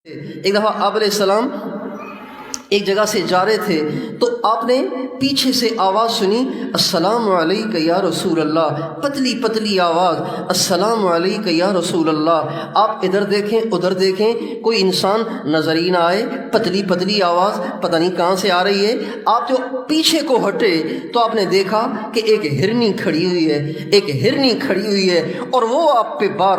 ایک دفعہ آپ علیہ السلام ایک جگہ سے جا رہے تھے تو آپ نے پیچھے سے آواز سنی، السلام علیکہ یا رسول اللہ، پتلی پتلی آواز، السلام علیکہ یا رسول اللہ۔ آپ ادھر دیکھیں ادھر دیکھیں، کوئی انسان نظر ہی نہ آئے، پتلی پتلی آواز پتہ نہیں کہاں سے آ رہی ہے۔ آپ جو پیچھے کو ہٹے تو آپ نے دیکھا کہ ایک ہرنی کھڑی ہوئی ہے، ایک ہرنی کھڑی ہوئی ہے، اور وہ آپ پہ بار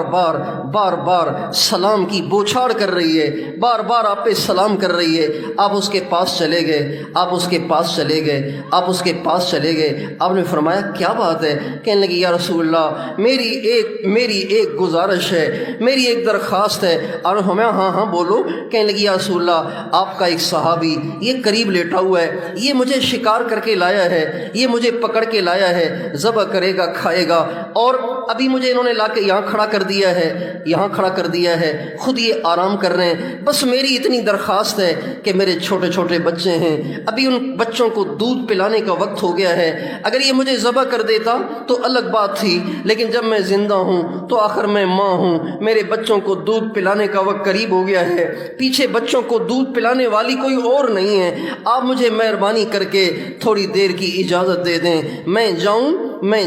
بار سلام کی بوچھاڑ کر رہی ہے، بار بار آپ پہ سلام کر رہی ہے۔ آپ اس کے پاس چلے گئے، آپ اس کے پاس چلے گئے، آپ اس کے پاس چلے گئے۔ آپ نے فرمایا کیا بات ہے؟ کہنے لگی یا رسول اللہ، میری ایک گزارش ہے، میری ایک درخواست ہے۔ اور ہمیں ہاں بولو۔ کہنے لگی یا رسول اللہ، آپ کا ایک صحابی یہ قریب لیٹا ہوا ہے، یہ مجھے شکار کر کے لایا ہے، یہ مجھے پکڑ کے لایا ہے، ذبح کرے گا کھائے گا، اور ابھی مجھے انہوں نے لا کے یہاں کھڑا کر دیا ہے، یہاں کھڑا کر دیا ہے، خود یہ آرام کر رہے ہیں۔ بس میری اتنی درخواست ہے کہ میرے چھوٹے چھوٹے بچے ہیں، ابھی ان بچوں کو دودھ پلانے کا وقت ہو گیا ہے، اگر یہ مجھے ذبح کر دیتا تو الگ بات تھی، لیکن جب میں زندہ ہوں تو آخر میں ماں ہوں، میرے بچوں کو دودھ پلانے کا وقت قریب ہو گیا ہے، پیچھے بچوں کو دودھ پلانے والی کوئی اور نہیں ہے، آپ مجھے مہربانی کر کے تھوڑی دیر کی اجازت دے دیں، میں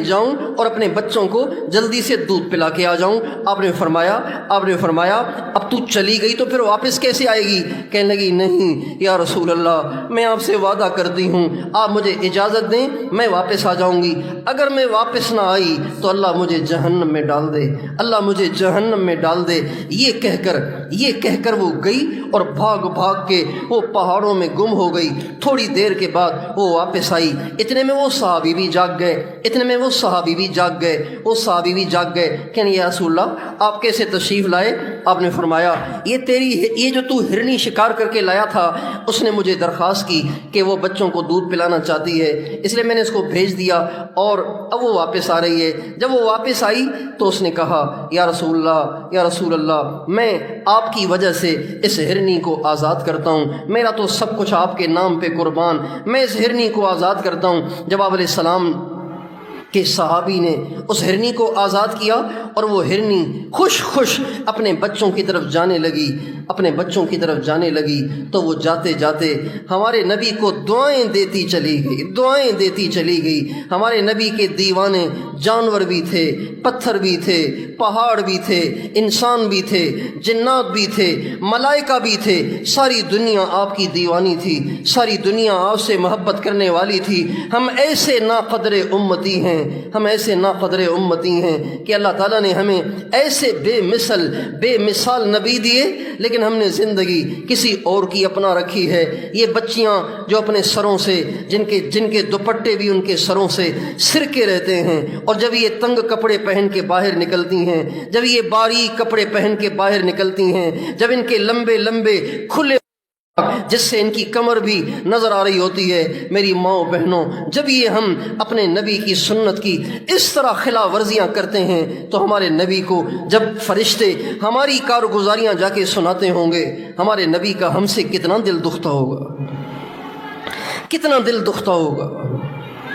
جاؤں اور اپنے بچوں کو جلدی سے دودھ پلا کے آ جاؤں۔ آپ نے فرمایا اب تو چلی گئی تو پھر واپس کیسے آئے گی؟ کہنے لگی نہیں یا رسول اللہ، میں آپ سے وعدہ کرتی ہوں، آپ مجھے اجازت دیں میں واپس آ جاؤں گی، اگر میں واپس نہ آئی تو اللہ مجھے جہنم میں ڈال دے، اللہ مجھے جہنم میں ڈال دے۔ یہ کہہ کر وہ گئی اور بھاگ کے وہ پہاڑوں میں گم ہو گئی۔ تھوڑی دیر کے بعد وہ واپس آئی، اتنے میں وہ صحابی بھی جاگ گئے، کہنے یا رسول اللہ آپ کیسے تشریف لائے؟ آپ نے فرمایا یہ جو تو ہرنی شکار کر کے لایا تھا، اس نے مجھے درخواست کی کہ وہ بچوں کو دودھ پلانا چاہتی ہے، اس لیے میں نے اس کو بھیج دیا، اور اب وہ واپس آ رہی ہے۔ جب وہ واپس آئی تو اس نے کہا یا رسول اللہ، میں آپ کی وجہ سے اس ہرنی کو آزاد کرتا ہوں، میرا تو سب کچھ آپ کے نام پہ قربان، میں اس ہرنی کو آزاد کرتا ہوں۔ جب آپ علیہ السلام کہ صحابی نے اس ہرنی کو آزاد کیا اور وہ ہرنی خوش اپنے بچوں کی طرف جانے لگی تو وہ جاتے جاتے ہمارے نبی کو دعائیں دیتی چلی گئی۔ ہمارے نبی کے دیوانے جانور بھی تھے، پتھر بھی تھے، پہاڑ بھی تھے، انسان بھی تھے، جنات بھی تھے، ملائکہ بھی تھے، ساری دنیا آپ کی دیوانی تھی، ساری دنیا آپ سے محبت کرنے والی تھی۔ ہم ایسے ناقدر امتی ہیں کہ اللہ تعالیٰ نے ہمیں ایسے بے مثال نبی دیے، لیکن ہم نے زندگی کسی اور کی اپنا رکھی ہے۔ یہ بچیاں جو اپنے سروں سے جن کے دوپٹے بھی ان کے سروں سے سرکے رہتے ہیں، اور جب یہ تنگ کپڑے پہن کے باہر نکلتی ہیں، جب یہ باریک کپڑے پہن کے باہر نکلتی ہیں، جب ان کے لمبے کھلے جس سے ان کی کمر بھی نظر آ رہی ہوتی ہے، میری ماؤں بہنوں، جب یہ ہم اپنے نبی کی سنت کی اس طرح خلاف ورزیاں کرتے ہیں تو ہمارے نبی کو جب فرشتے ہماری کارگزاریاں جا کے سناتے ہوں گے، ہمارے نبی کا ہم سے کتنا دل دکھتا ہوگا۔